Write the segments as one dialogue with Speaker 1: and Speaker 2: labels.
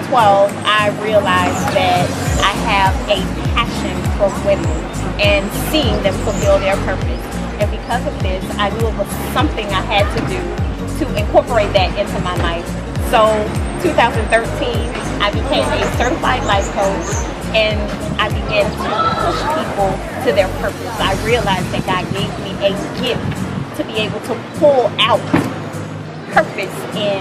Speaker 1: 2012, I realized that I have a passion for women and seeing them fulfill their purpose. And because of this, I knew it was something I had to do to incorporate that into my life. So 2013, I became a certified life coach, and I began to push people to their purpose. I realized that God gave me a gift to be able to pull out purpose in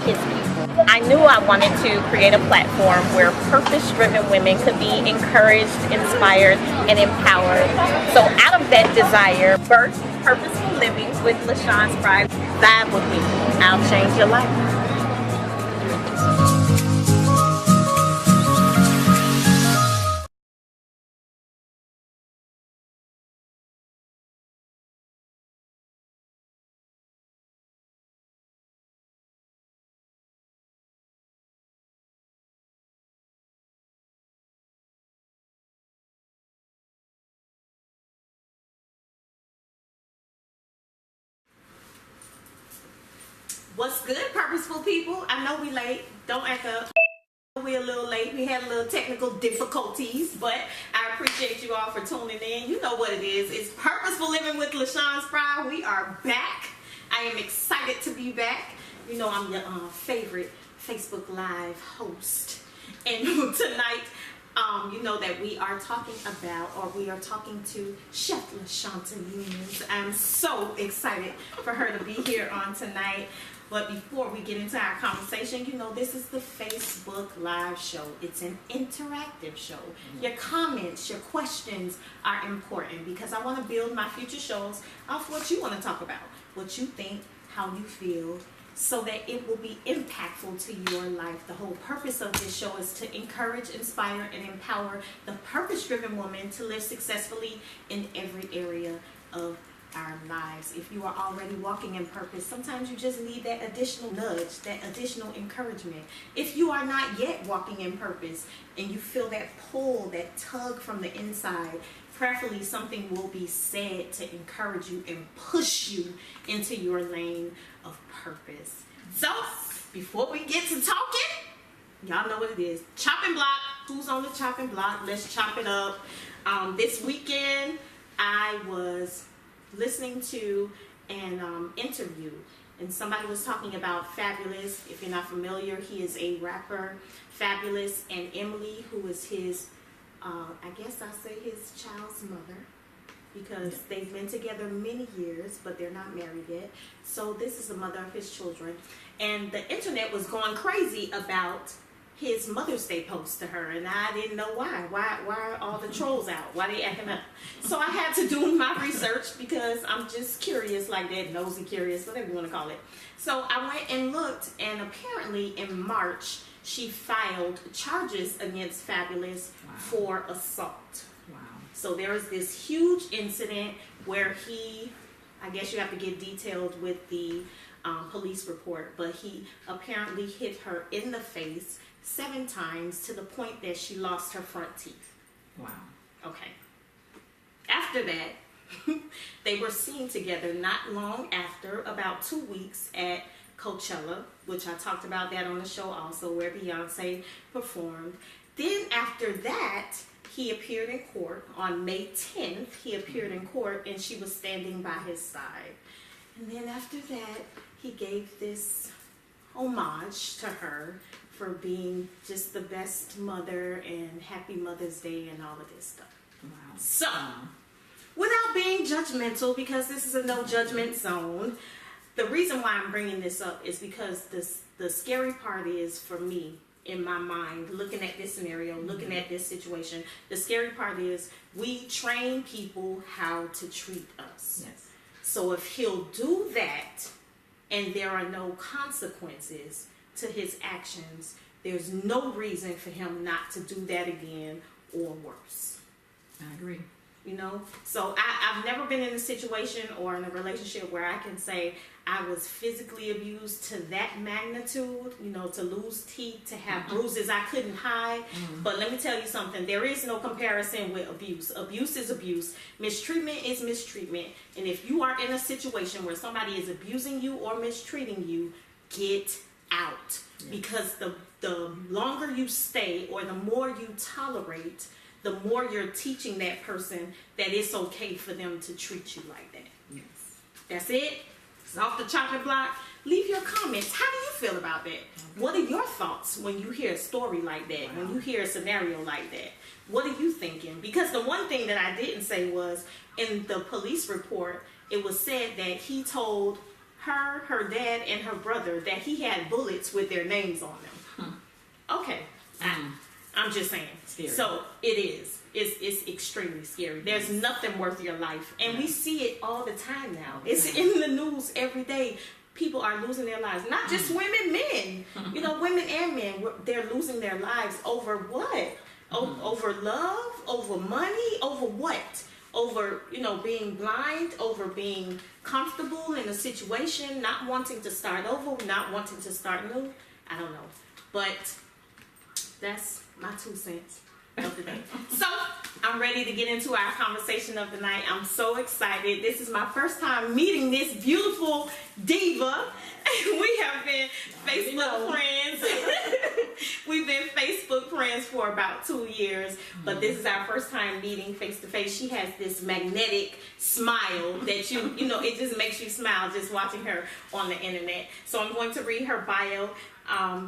Speaker 1: His people. I knew I wanted to create a platform where purpose-driven women could be encouraged, inspired, and empowered. So out of that desire, birth Purposeful Living with La-Chanta. Vibe with me. I'll change your life.
Speaker 2: What's good, purposeful people? I know we late. Don't act up. We're a little late. We had a little technical difficulties, but I appreciate you all for tuning in. You know what it is. It's Purposeful Living with La-Chanta. We are back. I am excited to be back. You know I'm your favorite Facebook Live host. And tonight, you know that we are talking to Chef La-Chanta Youmans. I'm so excited for her to be here on tonight. But before we get into our conversation, you know, this is the Facebook Live show. It's an interactive show. Your comments, your questions are important because I want to build my future shows off what you want to talk about, what you think, how you feel, so that it will be impactful to your life. The whole purpose of this show is to encourage, inspire, and empower the purpose-driven woman to live successfully in every area of our lives. If you are already walking in purpose, sometimes you just need that additional nudge, that additional encouragement. If you are not yet walking in purpose and you feel that pull, that tug from the inside, prayerfully something will be said to encourage you and push you into your lane of purpose. So before we get to talking, y'all know what it is. Chopping block. Who's on the chopping block? Let's chop it up. This weekend I was listening to an interview, and somebody was talking about Fabulous. If you're not familiar, he is a rapper. Fabulous, and Emily, who is his, I guess I say his child's mother, because they've been together many years, but they're not married yet. So this is the mother of his children. And the internet was going crazy about his Mother's Day post to her, and I didn't know why. Why are all the trolls out? Why they acting up? So I had to do my research because I'm just curious, like that, nosy curious, whatever you want to call it. So I went and looked, and apparently in March, she filed charges against Fabulous for assault.
Speaker 3: Wow.
Speaker 2: So there was this huge incident where I guess you have to get detailed with the police report, but he apparently hit her in the face 7 times to the point that she lost her front teeth.
Speaker 3: Wow.
Speaker 2: Okay. After that, they were seen together not long after, about 2 weeks at Coachella, which I talked about that on the show also, where Beyonce performed. Then after that, he appeared in court on May 10th. He appeared in court, and she was standing by his side. And then after that, he gave this homage to her for being just the best mother and happy Mother's Day and all of this stuff.
Speaker 3: Wow.
Speaker 2: So, without being judgmental, because this is a no judgment zone, the reason why I'm bringing this up is because the scary part is, for me, in my mind, looking at this scenario, looking at this situation, the scary part is we train people how to treat us.
Speaker 3: Yes.
Speaker 2: So if he'll do that and there are no consequences to his actions, there's no reason for him not to do that again or worse.
Speaker 3: I agree.
Speaker 2: You know, so I've never been in a situation or in a relationship where I can say I was physically abused to that magnitude, you know, to lose teeth, to have bruises I couldn't hide. But let me tell you something, there is no comparison with abuse. Abuse is abuse. Mistreatment is mistreatment. And if you are in a situation where somebody is abusing you or mistreating you, get out. Because the longer you stay or the more you tolerate, the more you're teaching that person that it's okay for them to treat you like that.
Speaker 3: Yes.
Speaker 2: That's it. It's off the chopping block. Leave your comments. How do you feel about that? What are your thoughts when you hear a story like that? When you hear a scenario like that? What are you thinking? Because the one thing that I didn't say was in the police report, it was said that he told her dad, and her brother that he had bullets with their names on them. Okay. I'm just saying.
Speaker 3: Scary.
Speaker 2: So it is. It's extremely scary. There's nothing worth your life. And we see it all the time now. It's in the news every day. People are losing their lives. Not just women, men. You know, women and men, they're losing their lives over what? Over love? Over money? Over what? Over, you know, being blind, over being comfortable in a situation, not wanting to start over, not wanting to start new. I don't know. But that's my 2 cents of the day. So I'm ready to get into our conversation of the night. I'm so excited. This is my first time meeting this beautiful diva. We have been Facebook friends. We've been Facebook friends for about 2 years, but this is our first time meeting face to face. She has this magnetic smile that you know, it just makes you smile just watching her on the internet. So I'm going to read her bio.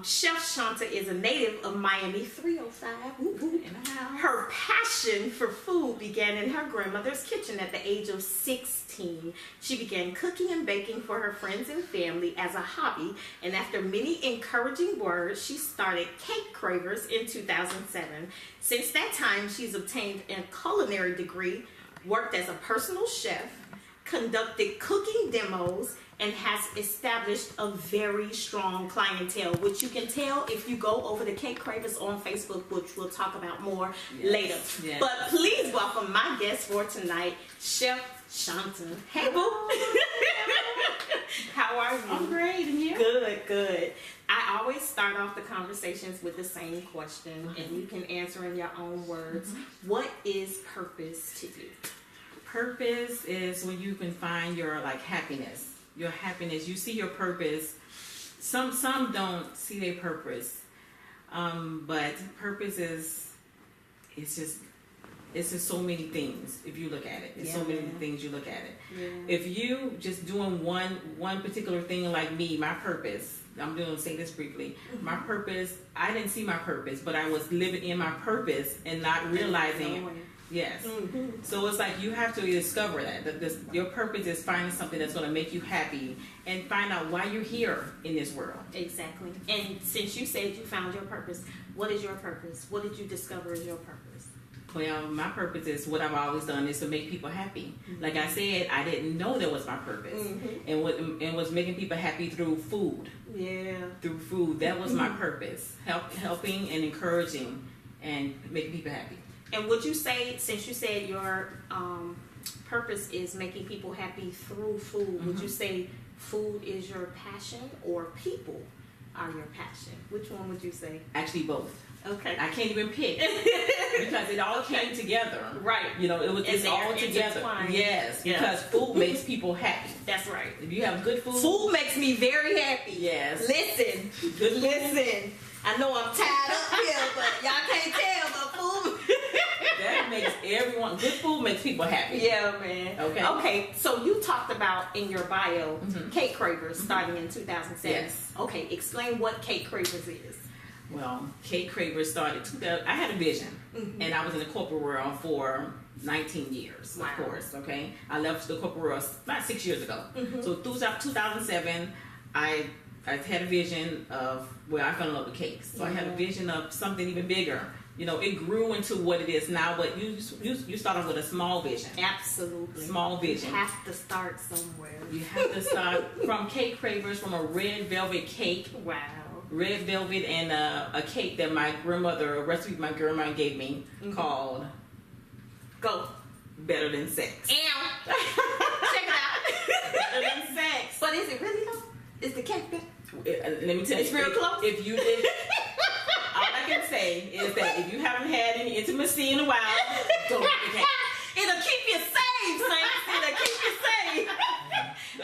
Speaker 2: Chef Chanta is a native of Miami 305. Her passion for food began in her grandmother's kitchen at the age of 16. She began cooking and baking for her friends and family as a hobby, and after many encouraging words, she started Cake Cravers in 2007. Since that time, she's obtained a culinary degree, worked as a personal chef, conducted cooking demos, and has established a very strong clientele, which you can tell if you go over to Cake Cravers on Facebook, which we'll talk about more later. Yes. But please welcome my guest for tonight, Chef Chanta. Hey, boo. How are you?
Speaker 3: I'm great, and you?
Speaker 2: Good. I always start off the conversations with the same question, and you can answer in your own words. What is purpose to you?
Speaker 3: Purpose is when you can find your happiness. Your happiness. You see your purpose. Some don't see their purpose, but purpose is it's just so many things. If you look at it, it's so many things you look at it. Yeah. If you just doing one particular thing like me, my purpose. I'm going to say this briefly. My purpose. I didn't see my purpose, but I was living in my purpose and not realizing it. Yes. So it's like you have to discover that your purpose is finding something that's going to make you happy and find out why you're here in this world.
Speaker 2: Exactly. And since you said you found your purpose, what is your purpose? What did you discover is your purpose?
Speaker 3: Well, my purpose is what I've always done is to make people happy. Like I said, I didn't know that was my purpose, and was making people happy through food.
Speaker 2: Yeah. Through
Speaker 3: food, that was my purpose. Helping and encouraging and making people happy.
Speaker 2: And would you say, since you said your purpose is making people happy through food, would you say food is your passion or people are your passion? Which one would you say?
Speaker 3: Actually, both.
Speaker 2: Okay.
Speaker 3: I can't even pick because it all came together.
Speaker 2: Right.
Speaker 3: You know, it's all together. Yes, because food makes people happy.
Speaker 2: That's right.
Speaker 3: If you have good food.
Speaker 2: Food makes me very happy.
Speaker 3: Yes.
Speaker 2: Listen. Listen. I know I'm tied up here, but y'all can't tell, but food.
Speaker 3: That makes everyone, good food makes people happy.
Speaker 2: Yeah, man. Okay, so you talked about in your bio, Cake Cravers starting in 2007.
Speaker 3: Yes.
Speaker 2: Okay, explain what Cake Cravers is.
Speaker 3: Well, Cake Cravers started, I had a vision, and I was in the corporate world for 19 years, of course, okay? I left the corporate world about 6 years ago. So through 2007, I had a vision of, well, I fell in love with cakes. So I had a vision of something even bigger. You know, it grew into what it is now, but you start off with a small vision.
Speaker 2: Absolutely.
Speaker 3: Small vision.
Speaker 2: You have to start somewhere.
Speaker 3: You have to start from Cake Cravers, from a red velvet cake.
Speaker 2: Wow.
Speaker 3: Red velvet and a cake that my grandmother, a recipe my grandma gave me called Better Than Sex.
Speaker 2: Check it out.
Speaker 3: Better Than Sex.
Speaker 2: But is it really though? Is the cake better?
Speaker 3: Let me tell you.
Speaker 2: It's real close.
Speaker 3: If you did, all I can say is that if you haven't had any intimacy in a while, don't get the cake.
Speaker 2: It'll keep you safe, Saints. It'll keep you safe.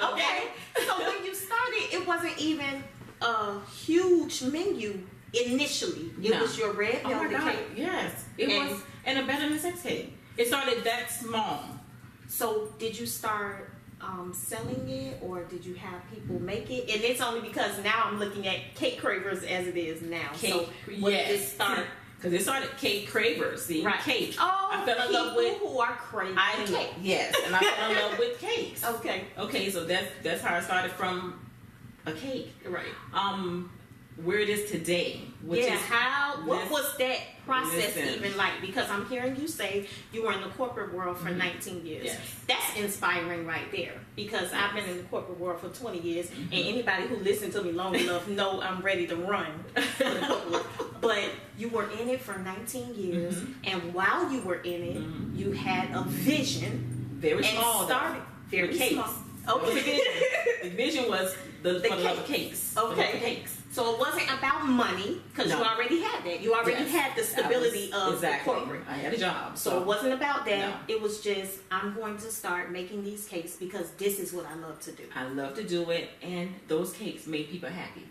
Speaker 2: Okay. So when you started, it wasn't even a huge menu initially. It
Speaker 3: No.
Speaker 2: was your red
Speaker 3: Oh my
Speaker 2: velvet
Speaker 3: God,
Speaker 2: cake.
Speaker 3: yes. It
Speaker 2: And-
Speaker 3: was, and a better than sex cake. It started that small.
Speaker 2: So did you start selling it, or did you have people make it? And it's only because now I'm looking at Cake Cravers as it is now.
Speaker 3: Cake,
Speaker 2: so when did it
Speaker 3: yes.
Speaker 2: start?
Speaker 3: Because it started Cake Cravers, see?
Speaker 2: Right.
Speaker 3: Cake.
Speaker 2: Oh,
Speaker 3: I fell in love
Speaker 2: people
Speaker 3: with
Speaker 2: who are craving cake.
Speaker 3: Yes, and I fell in love with cakes.
Speaker 2: Okay.
Speaker 3: Okay, so that's how I started, from a cake.
Speaker 2: Right.
Speaker 3: Where it is today, which
Speaker 2: yeah.
Speaker 3: is
Speaker 2: What was that process
Speaker 3: Listen.
Speaker 2: even like? Because I'm hearing you say you were in the corporate world for 19 years.
Speaker 3: Yes.
Speaker 2: That's inspiring right there. Because I've been in the corporate world for 20 years,
Speaker 3: Mm-hmm.
Speaker 2: and anybody who listened to me long enough know I'm ready to run. For the corporate world. But you were in it for 19 years,
Speaker 3: Mm-hmm.
Speaker 2: and while you were in it, you had a vision.
Speaker 3: very
Speaker 2: and
Speaker 3: small.
Speaker 2: started very
Speaker 3: With
Speaker 2: cakes.
Speaker 3: small.
Speaker 2: Okay.
Speaker 3: The vision was the for the love of
Speaker 2: cake.
Speaker 3: cakes. For the love of
Speaker 2: Okay.
Speaker 3: cakes.
Speaker 2: So it wasn't about money, because
Speaker 3: No.
Speaker 2: you already had that. You already
Speaker 3: Yes.
Speaker 2: had the stability
Speaker 3: I was-
Speaker 2: of
Speaker 3: exactly.
Speaker 2: the corporate.
Speaker 3: I had a job,
Speaker 2: So it wasn't about that.
Speaker 3: No.
Speaker 2: It was just, I'm going to start making these cakes because this is what I love to do.
Speaker 3: I love to do it, and those cakes made people happy.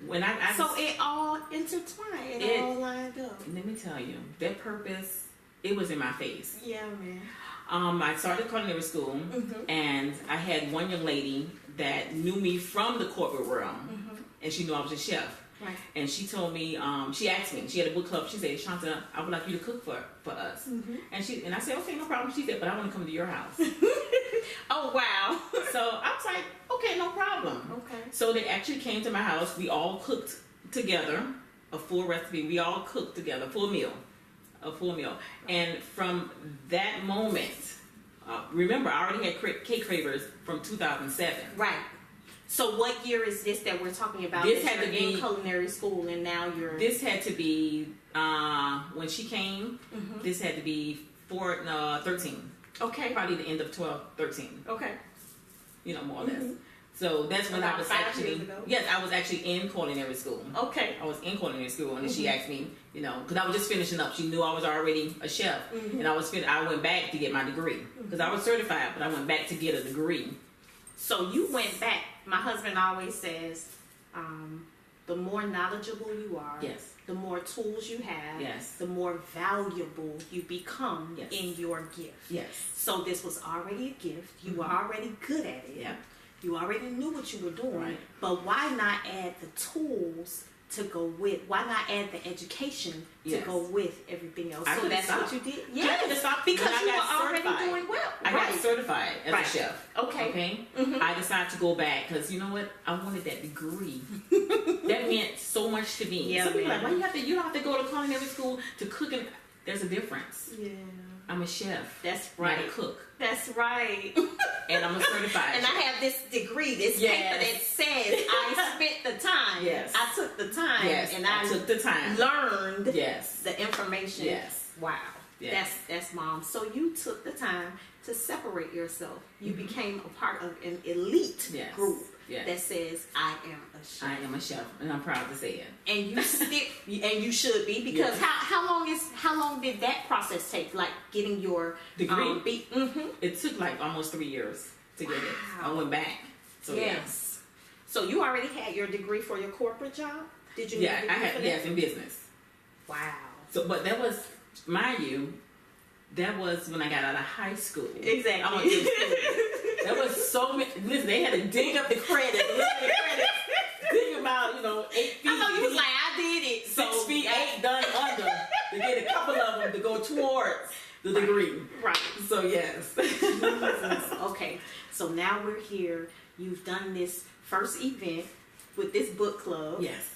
Speaker 3: When I
Speaker 2: So it all intertwined. It all lined up.
Speaker 3: let me tell you, that purpose, it was in my face.
Speaker 2: Yeah, man.
Speaker 3: I started culinary school, and I had one young lady that knew me from the corporate world, and she knew I was a chef.
Speaker 2: Right.
Speaker 3: And she told me, she asked me, she had a book club, she said, "Shanta, I would like you to cook for us." And I said, "Okay, no problem." She said, "But I want to come to your house."
Speaker 2: Oh, wow.
Speaker 3: So I was like, "Okay, no problem."
Speaker 2: Okay.
Speaker 3: So they actually came to my house. We all cooked together a full recipe. We all cooked together, a full meal. And from that moment, remember, I already had Cake Cravers from 2007.
Speaker 2: Right. So what year is this that we're talking about?
Speaker 3: This
Speaker 2: that
Speaker 3: had to
Speaker 2: you're in
Speaker 3: be-
Speaker 2: culinary school, and now you're...
Speaker 3: This had to be, when she came, this had to be 13.
Speaker 2: Okay.
Speaker 3: Probably the end of 13.
Speaker 2: Okay.
Speaker 3: You know, more or less. So that's when I
Speaker 2: About
Speaker 3: was
Speaker 2: 5
Speaker 3: actually,
Speaker 2: years ago?
Speaker 3: yes, I was actually in culinary school.
Speaker 2: Okay.
Speaker 3: I was in culinary school, and then she asked me, you know, because I was just finishing up. She knew I was already a chef, and I went back to get my degree because I was certified, but I went back to get a degree.
Speaker 2: So you went back. My husband always says, the more knowledgeable you are,
Speaker 3: Yes.
Speaker 2: the more tools you have,
Speaker 3: Yes.
Speaker 2: the more valuable you become
Speaker 3: Yes.
Speaker 2: in your gift.
Speaker 3: Yes.
Speaker 2: So this was already a gift. You were already good at it.
Speaker 3: Yeah.
Speaker 2: You already knew what you were doing.
Speaker 3: Right.
Speaker 2: But why not add the tools to go with? Why not add the education to
Speaker 3: Yes.
Speaker 2: go with everything else?
Speaker 3: I
Speaker 2: So
Speaker 3: could've
Speaker 2: that's
Speaker 3: stopped.
Speaker 2: what you did.
Speaker 3: I could've stopped
Speaker 2: because
Speaker 3: when I
Speaker 2: you were
Speaker 3: got
Speaker 2: already
Speaker 3: certified.
Speaker 2: doing well.
Speaker 3: I got certified as
Speaker 2: Right.
Speaker 3: a chef.
Speaker 2: Okay.
Speaker 3: Okay. I decided to go back because you know what? I wanted that degree. That meant so much to me.
Speaker 2: Yeah,
Speaker 3: Some people are
Speaker 2: man.
Speaker 3: like, why you don't have to go to culinary school to cook, and there's a difference.
Speaker 2: Yeah.
Speaker 3: I'm a chef.
Speaker 2: That's
Speaker 3: Not
Speaker 2: right.
Speaker 3: a cook.
Speaker 2: That's right.
Speaker 3: And I'm a certified
Speaker 2: And I have this degree, this
Speaker 3: Yes.
Speaker 2: paper that says I spent the time.
Speaker 3: Yes.
Speaker 2: I took the time.
Speaker 3: Yes,
Speaker 2: And
Speaker 3: I
Speaker 2: I
Speaker 3: took the time.
Speaker 2: learned
Speaker 3: Yes.
Speaker 2: the information.
Speaker 3: Yes.
Speaker 2: Wow.
Speaker 3: Yes.
Speaker 2: That's mom. So you took the time to separate yourself. You
Speaker 3: Mm-hmm.
Speaker 2: became a part of an elite
Speaker 3: Yes.
Speaker 2: group
Speaker 3: Yes.
Speaker 2: that says I am a chef.
Speaker 3: I am a chef, and I'm proud to say it.
Speaker 2: And you stick, and you should be, because
Speaker 3: Yes.
Speaker 2: how long did that process take? Like getting your
Speaker 3: Degree?
Speaker 2: Mm-hmm.
Speaker 3: It took like almost 3 years to get it.
Speaker 2: Wow.
Speaker 3: I went back. So
Speaker 2: Yes. So you already had your degree for your corporate job? Did you?
Speaker 3: yeah,
Speaker 2: need a
Speaker 3: I
Speaker 2: degree
Speaker 3: had
Speaker 2: for that?
Speaker 3: yes in business.
Speaker 2: Wow.
Speaker 3: So, but that was, mind you, that was when I got out of high school.
Speaker 2: Exactly.
Speaker 3: I went to school. That was so many. Listen, they had to dig up the credits. Dig about 8 feet.
Speaker 2: I know you was like, I did it.
Speaker 3: 6 feet 8 done under to get a couple of them to go towards the degree.
Speaker 2: Right.
Speaker 3: So yes.
Speaker 2: Okay. So now we're here. You've done this first event with this book club.
Speaker 3: Yes.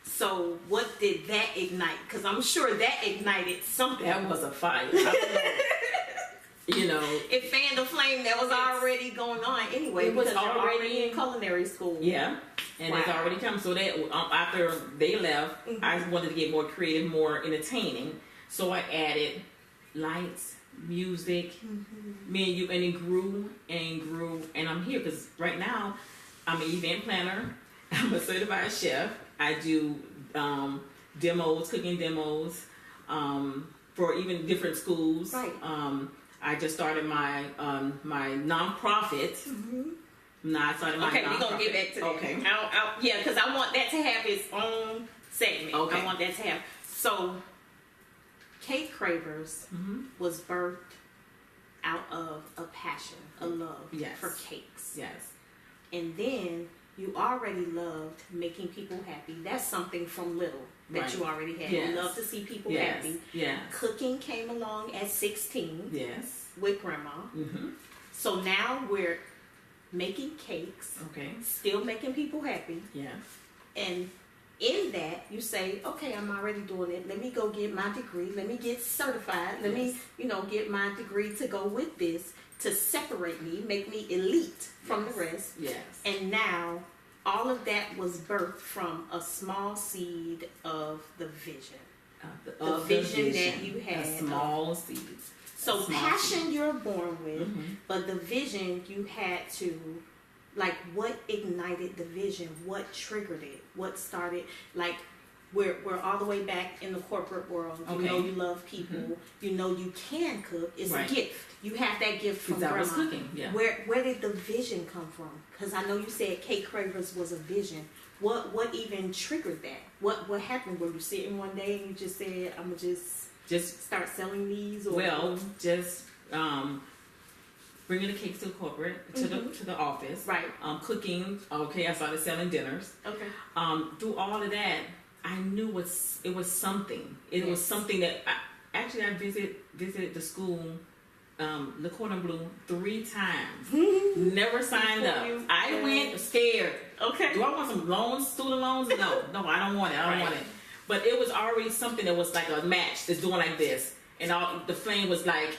Speaker 2: So what did that ignite? Because I'm sure that ignited something.
Speaker 3: That was a fire. I don't know.
Speaker 2: It fanned a flame that was already going on anyway.
Speaker 3: It was
Speaker 2: because you're
Speaker 3: already
Speaker 2: in culinary school.
Speaker 3: Yeah. And it's
Speaker 2: Wow.
Speaker 3: already come. So that after they left, I wanted to get more creative, more entertaining. So I added lights, music, menu, and it grew and grew. And I'm here because right now I'm an event planner. I'm a certified chef. I do demos, cooking demos for even different schools.
Speaker 2: Right.
Speaker 3: I just started my my nonprofit. No, I started my
Speaker 2: Okay, we're gonna get back to that.
Speaker 3: Okay.
Speaker 2: Yeah, because I want that to have its own segment.
Speaker 3: Okay.
Speaker 2: I want that to have. So, Cake Cravers was birthed out of a passion, a love for cakes.
Speaker 3: Yes.
Speaker 2: And then you already loved making people happy. That's something from little that you already had.
Speaker 3: Yes.
Speaker 2: You love to see people
Speaker 3: Yes.
Speaker 2: happy.
Speaker 3: Yes.
Speaker 2: Cooking came along at 16
Speaker 3: Yes.
Speaker 2: with grandma. So now we're making cakes, still making people happy.
Speaker 3: Yes.
Speaker 2: And in that, you say, okay, I'm already doing it. Let me go get my degree. Let me get certified. Let me, get my degree to go with this to separate me, make me elite from the rest.
Speaker 3: Yes.
Speaker 2: And now, all of that was birthed from a small seed of the vision. The vision that you had.
Speaker 3: A small seed.
Speaker 2: So passion you're born with, but the vision you had to, like, what ignited the vision? What triggered it? What started, like, we're all the way back in the corporate world. You know you love people. You know you can cook. It's a gift. You have that gift from grandma.
Speaker 3: I was cooking, yeah.
Speaker 2: Where did the vision come from? Because I know you said Cake Cravers was a vision. What even triggered that? What happened? Were you sitting one day and you just said, I'm gonna just start selling these? Or
Speaker 3: just bringing the cakes to corporate to the office. Right. Cooking. Okay, I started selling dinners. Okay. Through all of that, I knew it was something. It was something that I visited the school, Le Cordon Bleu 3 times. Never signed up. I went scared. Okay. Do I want some student loans? No, I don't want it. I don't want it. But it was already something that was like a match that's doing like this, and the flame was like,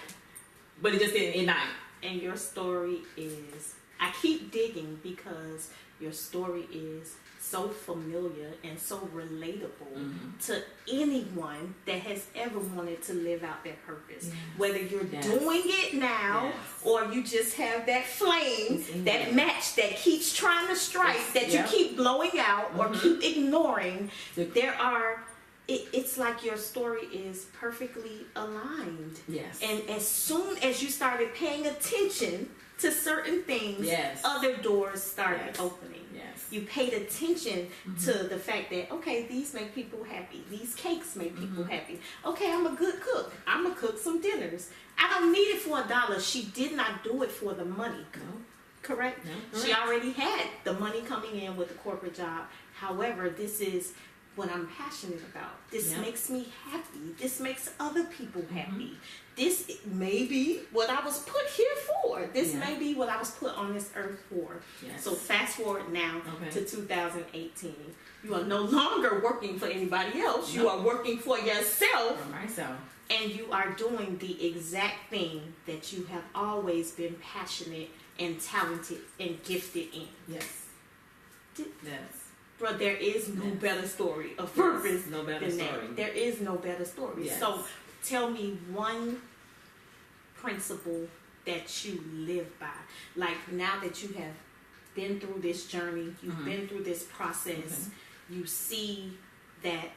Speaker 3: but it just didn't ignite.
Speaker 2: And your story is, I keep digging because your story is so familiar and so relatable to anyone that has ever wanted to live out their purpose. Yes. Whether you're doing it now or you just have that flame, that match that keeps trying to strike, that you keep blowing out or keep ignoring, it's like your story is perfectly aligned. Yes. And as soon as you started paying attention to certain things, other doors started opening. Yes. You paid attention to the fact that, okay, these make people happy. These cakes make people happy. Okay, I'm a good cook. I'm going to cook some dinners. I don't need it for $1. She did not do it for the money. No. Correct? No, correct? She already had the money coming in with the corporate job. However, this is what I'm passionate about. This makes me happy. This makes other people happy. This may be what I was put here for. This may be what I was put on this earth for. Yes. So fast forward now to 2018. You are no longer working for anybody else. You are working for yourself.
Speaker 3: For myself.
Speaker 2: And you are doing the exact thing that you have always been passionate and talented and gifted in.
Speaker 3: Yes. Yes.
Speaker 2: Bro, there is no better story of purpose
Speaker 3: no better
Speaker 2: than
Speaker 3: story.
Speaker 2: that. There is no better story. Yes. So tell me one principle that you live by. Like, now that you have been through this journey, you've been through this process, you see that,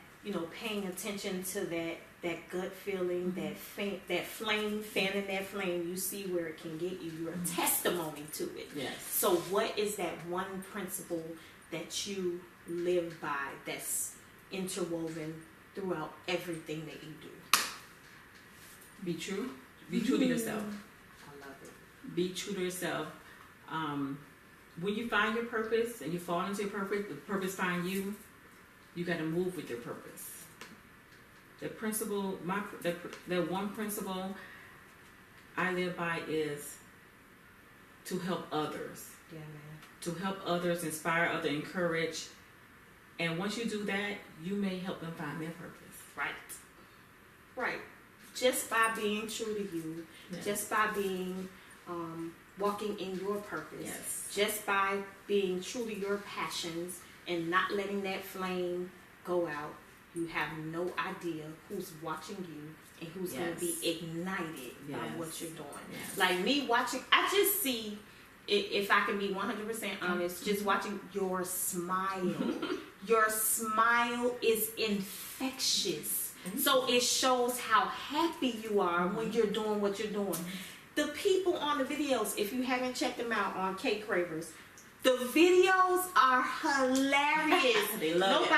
Speaker 2: paying attention to that gut feeling, that flame, fanning that flame, you see where it can get you. You're a testimony to it. Yes. So what is that one principle that you live by that's interwoven throughout everything that you do?
Speaker 3: Be true. Be true to yourself.
Speaker 2: I love it.
Speaker 3: Be true to yourself. When you find your purpose and you fall into your purpose, the purpose find you, you got to move with your purpose. The principle, the one principle I live by is to help others.
Speaker 2: Yeah, man.
Speaker 3: To help others, inspire others, encourage. And once you do that, you may help them find their purpose.
Speaker 2: Right. Right. Just by being true to you, just by being walking in your purpose, just by being true to your passions and not letting that flame go out, you have no idea who's watching you and who's going to be ignited by what you're doing. Yes. Like me watching, I just see, if I can be 100% honest, just watching your smile. Your smile is infectious. So it shows how happy you are when you're doing what you're doing. The people on the videos, if you haven't checked them out on Cake Cravers, The videos are hilarious.
Speaker 3: They love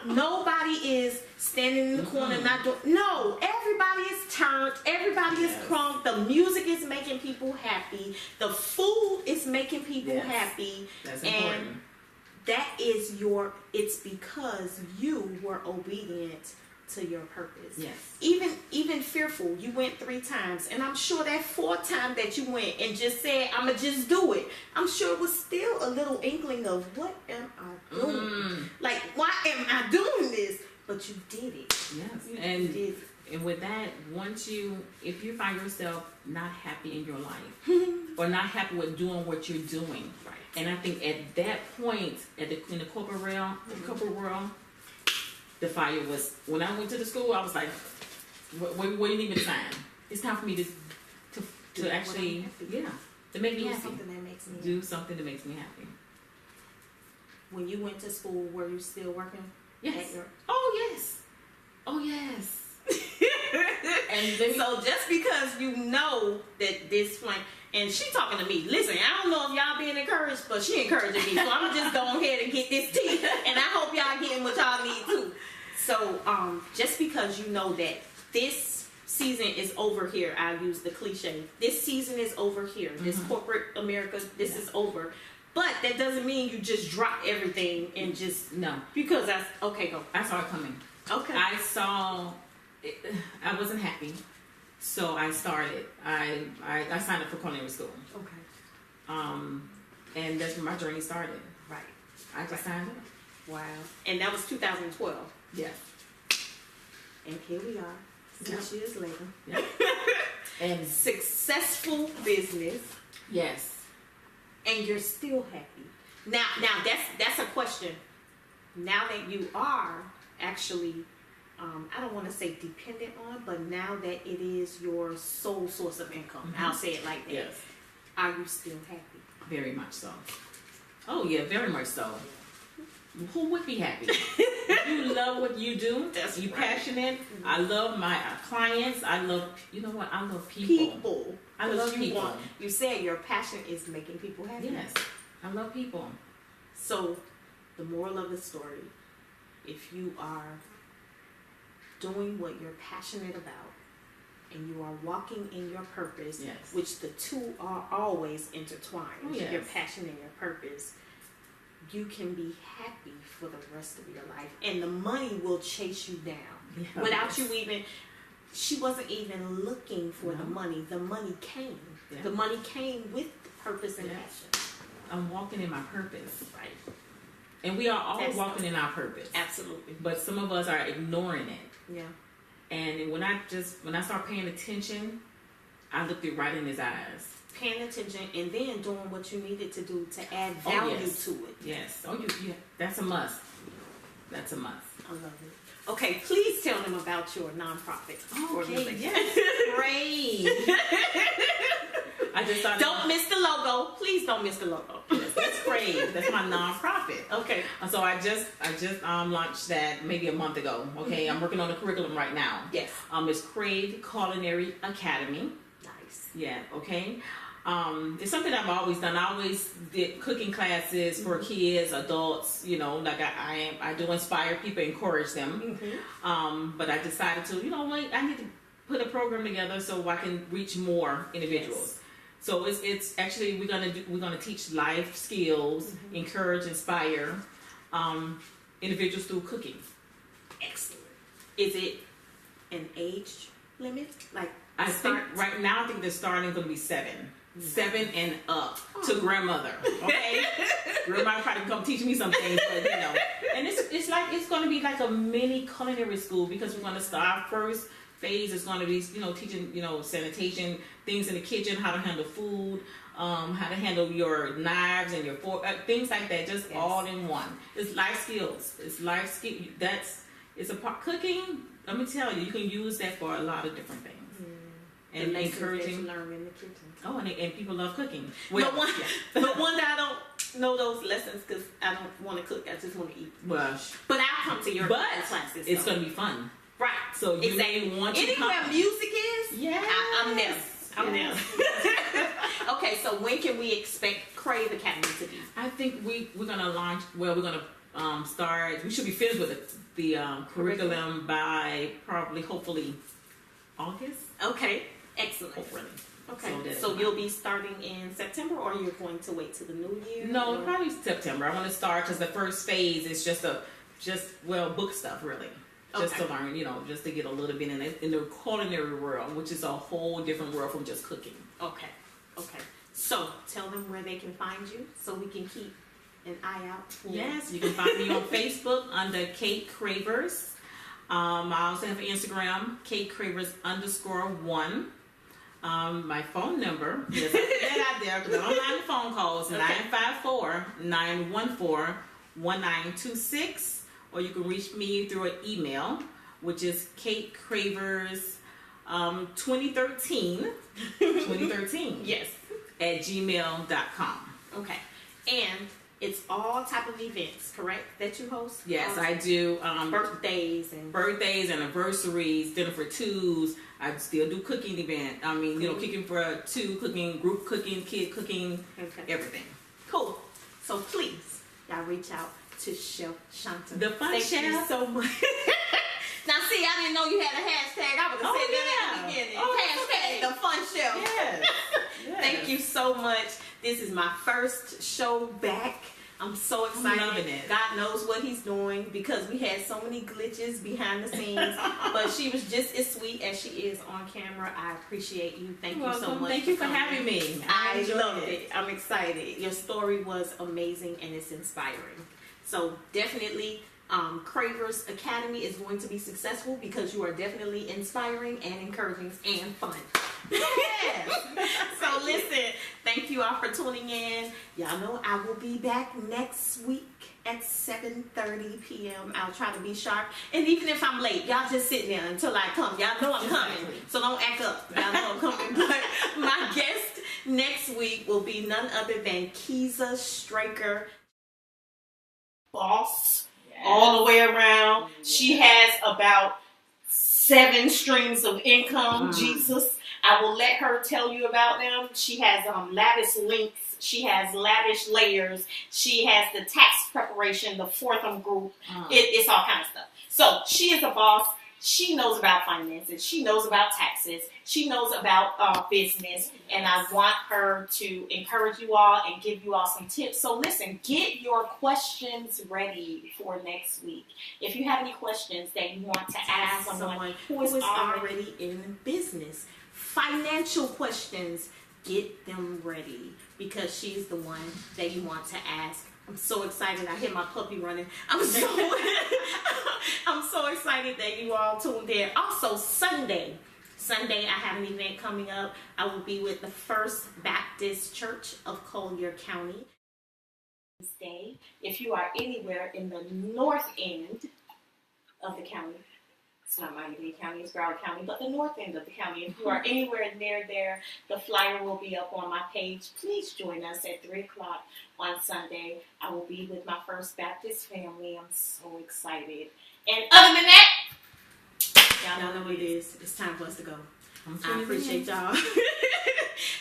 Speaker 2: Nobody is standing in the corner not doing. No, everybody is turned. Everybody is crunk. The music is making people happy. The food is making people happy.
Speaker 3: That's important.
Speaker 2: And that is it's because you were obedient to your purpose.
Speaker 3: Yes.
Speaker 2: Even fearful, you went 3 times, and I'm sure that 4th time that you went and just said, "I'ma just do it," I'm sure it was still a little inkling of, what am I doing? Like, why am I doing this? But you did it.
Speaker 3: Yes. And with that, if you find yourself not happy in your life or not happy with doing what you're doing,
Speaker 2: Right.
Speaker 3: and I think at that point, in the corporate realm, the fire was, when I went to the school, I was like, what do you need me to sign? It's time for me to actually, to make me happy.
Speaker 2: Something that makes me
Speaker 3: Do
Speaker 2: happy.
Speaker 3: something that makes me happy.
Speaker 2: When you went to school, were you still working?
Speaker 3: Yes.
Speaker 2: At
Speaker 3: Oh, yes.
Speaker 2: And then, so just because you know that this flame, and she talking to me, listen, I don't know if y'all being encouraged, but she encouraging me, so I'm just go ahead and get this tea, and I hope y'all getting what y'all need too. So just because you know that this season is over here, I use the cliche, this season is over here, this corporate America, this is over. But that doesn't mean you just drop everything and just,
Speaker 3: No.
Speaker 2: because okay, go.
Speaker 3: I saw it coming.
Speaker 2: Okay.
Speaker 3: I wasn't happy, so I started. I signed up for culinary school.
Speaker 2: Okay.
Speaker 3: And that's where my journey started.
Speaker 2: Right.
Speaker 3: I just signed up.
Speaker 2: Wow. And that was 2012.
Speaker 3: Yes.
Speaker 2: And here we are, 6 years later.
Speaker 3: Yep. And
Speaker 2: Successful business,
Speaker 3: yes.
Speaker 2: and you're still happy. Now that's a question. Now that you are actually, I don't want to say dependent on, but now that it is your sole source of income, I'll say it like that.
Speaker 3: Yes.
Speaker 2: Are you still happy?
Speaker 3: Very much so. Oh yeah, very much so. Who would be happy? If you love what you do, you passionate. I love my clients. I love, you know what? I love people. I love people.
Speaker 2: You said your passion is making people happy.
Speaker 3: Yes, I love people.
Speaker 2: So, the moral of the story, if you are doing what you're passionate about and you are walking in your purpose,
Speaker 3: yes,
Speaker 2: which the two are always intertwined,
Speaker 3: oh, yes,
Speaker 2: your passion and your purpose, you can be happy for the rest of your life. And the money will chase you down.
Speaker 3: Yeah,
Speaker 2: without you even, she wasn't even looking for the money. The money came.
Speaker 3: Yeah.
Speaker 2: The money came with purpose and passion.
Speaker 3: I'm walking in my purpose.
Speaker 2: Right.
Speaker 3: And we are all walking in our purpose.
Speaker 2: Absolutely.
Speaker 3: But some of us are ignoring it.
Speaker 2: Yeah.
Speaker 3: And when I start paying attention, I looked it right in his eyes.
Speaker 2: Paying attention and then doing what you needed to do to add value to it.
Speaker 3: Yes. Oh, yeah. That's a must. That's a must.
Speaker 2: I love it. Okay, please tell them about your nonprofit organization.
Speaker 3: Yes. Great. I just thought.
Speaker 2: Don't miss the logo. Please don't miss the logo.
Speaker 3: Yes, that's great. That's my nonprofit.
Speaker 2: Okay.
Speaker 3: So I just launched that maybe a month ago. Okay. I'm working on the curriculum right now.
Speaker 2: Yes.
Speaker 3: It's Crave Culinary Academy.
Speaker 2: Nice.
Speaker 3: Yeah. Okay. It's something I've always done. I always did cooking classes for kids, adults. You know, like I do inspire people, encourage them. But I decided to, I need to put a program together so I can reach more individuals. Yes. So it's actually we're gonna teach life skills, encourage, inspire individuals through cooking.
Speaker 2: Excellent. Is it an age limit? Like
Speaker 3: I think right now the starting going to be 7. 7 and up to grandmother. Okay, grandma probably come teach me some things, but and it's going to be like a mini culinary school because we're going to start. Our first phase is going to be teaching sanitation, things in the kitchen, how to handle food, how to handle your knives and your fork, things like that, just all in one. It's life skills. It's life skill. It's a part cooking. Let me tell you, you can use that for a lot of different things. And encouraging.
Speaker 2: Learn in the kitchen.
Speaker 3: Oh, and people love cooking.
Speaker 2: Well, no wonder I don't know those lessons because I don't want to cook. I just want to eat.
Speaker 3: Well,
Speaker 2: but I'll come to your classes.
Speaker 3: It's going to be fun.
Speaker 2: Right.
Speaker 3: So you may want to come.
Speaker 2: Anywhere music is,
Speaker 3: yeah,
Speaker 2: I'm there. I'm there. Okay, so when can we expect Crave Academy to be?
Speaker 3: I think we're gonna launch. Well, we're gonna start. We should be finished with the curriculum by probably, hopefully, August.
Speaker 2: Okay, excellent.
Speaker 3: Hopefully.
Speaker 2: Okay, so you'll be starting in September, or you're going to wait till the new year?
Speaker 3: No,
Speaker 2: or?
Speaker 3: probably September. I want to start because the first phase is just book stuff, really. Just to learn, just to get a little bit in the culinary world, which is a whole different world from just cooking.
Speaker 2: Okay. So tell them where they can find you, so we can keep an eye out for.
Speaker 3: Yes, you can find me on Facebook under Kate Cravers. I also have Instagram, Kate Cravers _1. My phone number, yes, I put that out there because I don't mind the phone calls, 954-914-1926. Or you can reach me through an email, which is Kate Cravers 2013
Speaker 2: Yes.
Speaker 3: at gmail.com.
Speaker 2: Okay. And it's all type of events, correct, that you host?
Speaker 3: Yes, I do.
Speaker 2: Birthdays,
Speaker 3: anniversaries, dinner for twos. I still do cooking event. I mean, cooking for two, cooking, group cooking, kid cooking, everything.
Speaker 2: Cool. So please, y'all reach out to Chef Chanta.
Speaker 3: The fun chef.
Speaker 2: Thank you so much. Now, see, I didn't know you had a hashtag. I would have said that at the beginning. Hashtag the fun chef.
Speaker 3: Yes.
Speaker 2: Thank you so much. This is my first show back. I'm so excited.
Speaker 3: I'm loving it.
Speaker 2: God knows what he's doing because we had so many glitches behind the scenes. But she was just as sweet as she is on camera. I appreciate you. Thank you so much.
Speaker 3: Thank you for having me.
Speaker 2: I loved it. I'm excited. Your story was amazing and it's inspiring. So definitely, Cravers Academy is going to be successful because you are definitely inspiring and encouraging and fun.
Speaker 3: Yes.
Speaker 2: So listen, thank you all for tuning in. Y'all know I will be back next week at 7:30 p.m. I'll try to be sharp. And even if I'm late, y'all just sit there until I come. Y'all know I'm coming. So don't act up. Y'all know I'm coming. But my guest next week will be none other than Keeza Straker. Boss all the way around. She has about 7 streams of income. Jesus, I will let her tell you about them. She has lavish links. She has lavish layers. She has the tax preparation, the Fortham group. It's all kind of stuff. So she is a boss. She knows about finances. She knows about taxes. She knows about business. And I want her to encourage you all and give you all some tips. So listen, get your questions ready for next week. If you have any questions that you want to ask someone who is already in business, financial questions, get them ready because she's the one that you want to ask. I'm so excited. I hear my puppy running. I'm so excited that you all tuned in. Also, Sunday, I have an event coming up. I will be with the First Baptist Church of Collier County. If you are anywhere in the north end of the county, it's not Miami-Dade County, it's Broward County, but the north end of the county. If you are anywhere near there, the flyer will be up on my page. Please join us at 3 o'clock on Sunday. I will be with my First Baptist family. I'm so excited. And other than that, y'all know what it is. It's time for us to go. I appreciate y'all.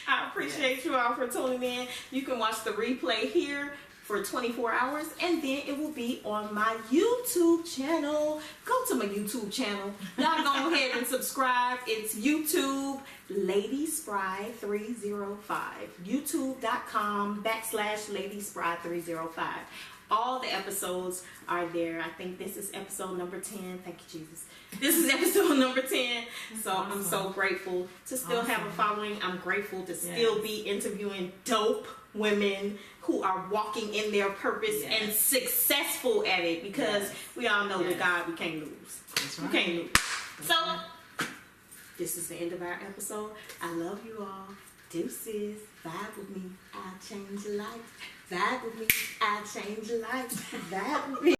Speaker 2: I appreciate you all for tuning in. You can watch the replay here for 24 hours, and then it will be on my YouTube channel. Go to my YouTube channel. Y'all go ahead and subscribe. It's YouTube Lady Spry 305. YouTube.com/Lady Spry 305. All the episodes are there. I think this is episode number 10. Thank you, Jesus. This is episode number 10. So I'm so grateful to still have a following. I'm grateful to still be interviewing dope women who are walking in their purpose and successful at it because we all know with God we can't lose. That's right. We can't lose. So this is the end of our episode. I love you all. Deuces. Vibe with me. I'll change your life. Vibe with me. I'll change your life. Vibe with me.